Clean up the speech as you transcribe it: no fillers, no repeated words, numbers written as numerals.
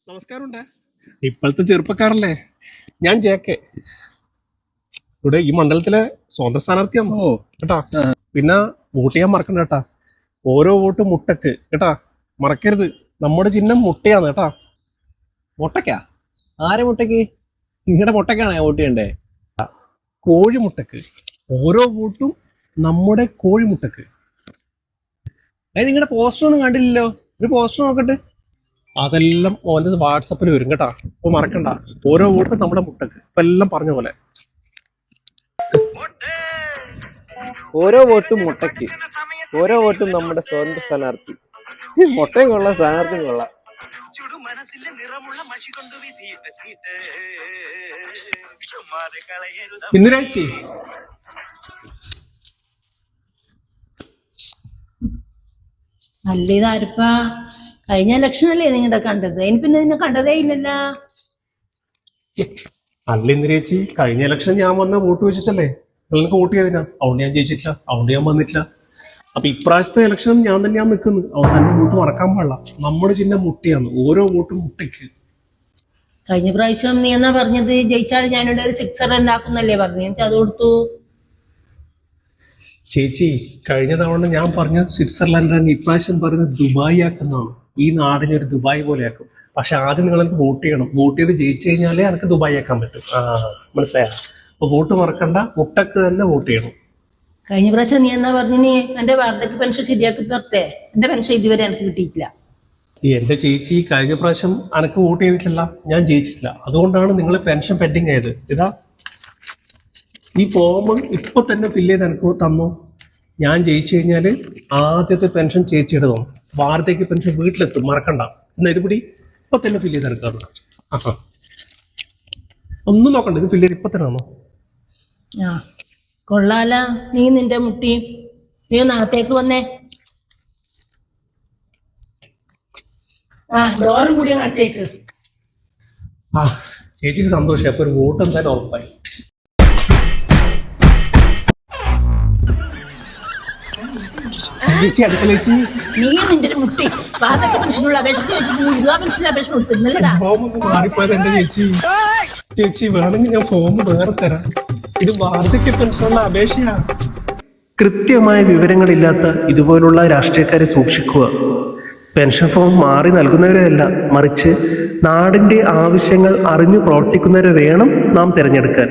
നമസ്കാരമുണ്ട്. ഇപ്പോഴത്തെ ചെറുപ്പക്കാരല്ലേ, ഞാൻ ജെ.കെ. ഇവിടെ ഈ മണ്ഡലത്തിലെ സ്വതന്ത്ര സ്ഥാനാർത്ഥിയാണ് കേട്ടാ. പിന്നെ വോട്ട് ചെയ്യാൻ മറക്കണ്ട കേട്ടാ. ഓരോ വോട്ട് മുട്ടക്ക് കേട്ടാ, മറക്കരുത്. നമ്മുടെ ചിഹ്നം മുട്ടയാണ് കേട്ടാ. മുട്ടക്കാ? ആരെ മുട്ടക്ക്? നിങ്ങളുടെ മുട്ടക്കാണ് വോട്ട് ചെയ്യണ്ടേ? കോഴിമുട്ടക്ക്. ഓരോ വോട്ടും നമ്മുടെ കോഴിമുട്ടക്ക്. നിങ്ങളുടെ പോസ്റ്റർ ഒന്നും കണ്ടില്ലല്ലോ. ഒരു പോസ്റ്റർ നോക്കട്ടെ. അതെല്ലാം ഓന്റെ വാട്സപ്പിൽ വരും കേട്ടാ. അപ്പൊ മറക്കണ്ട, ഓരോ വോട്ടും നമ്മുടെ മുട്ടക്ക്. ഇപ്പൊ എല്ലാം പറഞ്ഞ പോലെ. ഓരോ വോട്ടും മുട്ടക്ക്, ഓരോ വോട്ടും നമ്മുടെ സ്വന്തം സ്ഥാനാർത്ഥി. മുട്ടയും കൊള്ളാം, സ്ഥാനാർത്ഥിയും കൊള്ളാം. ഇന്ദിരാഴ്ച നല്ല ഇതാരിപ്പാ. കഴിഞ്ഞ ഇലക്ഷൻ അല്ലേ നിങ്ങളുടെ കണ്ടത്? അതിന് പിന്നെ നിന്നെ കണ്ടതേ ഇല്ലല്ലോ. അല്ല ഇന്ദിരേച്ചി, കഴിഞ്ഞ ഇലക്ഷൻ ഞാൻ വന്ന വോട്ട് വെച്ചിട്ടല്ലേ നിങ്ങൾക്ക് വോട്ട് ചെയ്തില്ല. അതുകൊണ്ട് ഞാൻ ജയിച്ചിട്ടില്ല, അതുകൊണ്ട് ഞാൻ വന്നിട്ടില്ല. അപ്പൊ ഇപ്രാവശ്യത്തെ ഇലക്ഷൻ ഞാൻ തന്നെയാണ് നിൽക്കുന്നത്. അതുകൊണ്ട് എന്റെ വോട്ട് മറക്കാൻ പാടില്ല. നമ്മുടെ ചിഹ്നം മുട്ടയാണ്. ഓരോ വോട്ടും മുട്ടയ്ക്ക്. കഴിഞ്ഞ പ്രാവശ്യം നീ എന്നാ പറഞ്ഞത്? ജയിച്ചാൽ ഞാനിവിടെ ഒരു സിക്സർ ഉണ്ടാക്കുന്നല്ലേ പറഞ്ഞു. എനിക്ക് അത് കൊടുത്തു. ചേച്ചി, കഴിഞ്ഞ തവണ ഞാൻ പറഞ്ഞ സ്വിറ്റ്സർലൻഡാണ്, ഇപ്രാവശ്യം പറയുന്നത് ദുബായ് ആക്കുന്നതാണ്. ഈ നാടിനെ ഒരു ദുബായ് പോലെ ആക്കും. പക്ഷെ ആദ്യം നിങ്ങൾ എനിക്ക് വോട്ട് ചെയ്യണം. വോട്ട് ചെയ്ത് ജയിച്ചു കഴിഞ്ഞാലേ എനിക്ക് ദുബായ് ആക്കാൻ പറ്റും. മനസ്സിലായ? അപ്പൊ വോട്ട് മറക്കണ്ട, മുട്ടക്ക് തന്നെ വോട്ട് ചെയ്യണം. കഴിഞ്ഞ പ്രാവശ്യം നീ എന്നാ പറഞ്ഞു? എന്റെ വാർദ്ധക്യ പെൻഷൻ ശരിയാക്കി തരട്ടെ? എന്റെ പെൻഷൻ ഇതുവരെ എനിക്ക് കിട്ടിയിട്ടില്ല. എന്റെ ചേച്ചി, കഴിഞ്ഞ പ്രാവശ്യം അനക്ക് വോട്ട് ചെയ്തിട്ടില്ല, ഞാൻ ജയിച്ചിട്ടില്ല. അതുകൊണ്ടാണ് നിങ്ങളെ പെൻഷൻ പെൻഡിങ് ആയത്. ഇതാ ഈ ഫോം ഇപ്പൊ തന്നെ ഫില്ല് ചെയ്ത് എനിക്ക് തന്നു. ഞാൻ ജയിച്ചു കഴിഞ്ഞാല് ആദ്യത്തെ പെൻഷൻ ചേച്ചിയുടെ തോന്നും. വാർദ്ധക്യ പെൻഷൻ വീട്ടിലെത്തും, മറക്കണ്ട. എന്നാ ഇത് കൂടി ഇപ്പൊ തന്നെ ഫില്ല് ചെയ്ത് എടുക്കാറ്. ഒന്നും നോക്കണ്ട, ഇത് ഫില്ല് ചെയ്ത് ഇപ്പൊ തന്നെ തന്നോ. കൊള്ളാല. നീ നിന്റെ മുട്ടി നീ നാളത്തേക്ക് വന്നേ. ഡോറും കൂടി നാളത്തേക്ക്. ചേച്ചിക്ക് സന്തോഷം. അപ്പൊ ഒരു വോട്ട് എന്തായാലും ഉറപ്പായി. നീ നിന്റെ മുട്ടി വാർദ്ധക്യ പെൻഷനുള്ള അപേക്ഷ വെച്ചിട്ട് വിധവാ പെൻഷനുള്ള അപേക്ഷ കൊടുത്തിരുന്നല്ലടാ. ഫോം മാറിപ്പോയത് എന്റെ ചേച്ചി. ചേച്ചി വേണമെങ്കിൽ ഞാൻ ഫോം വേറെ തരാം. ഇത് വാർദ്ധക്യ പെൻഷനുള്ള അപേക്ഷയാ. കൃത്യമായ വിവരങ്ങളില്ലാത്ത ഇതുപോലുള്ള രാഷ്ട്രീയക്കാരെ സൂക്ഷിക്കുക. പെൻഷൻ ഫോം മാറി നൽകുന്നവരെയല്ല, മറിച്ച് നാടിന്റെ ആവശ്യങ്ങൾ അറിഞ്ഞു പ്രവർത്തിക്കുന്നവരെ വേണം നാം തിരഞ്ഞെടുക്കാൻ.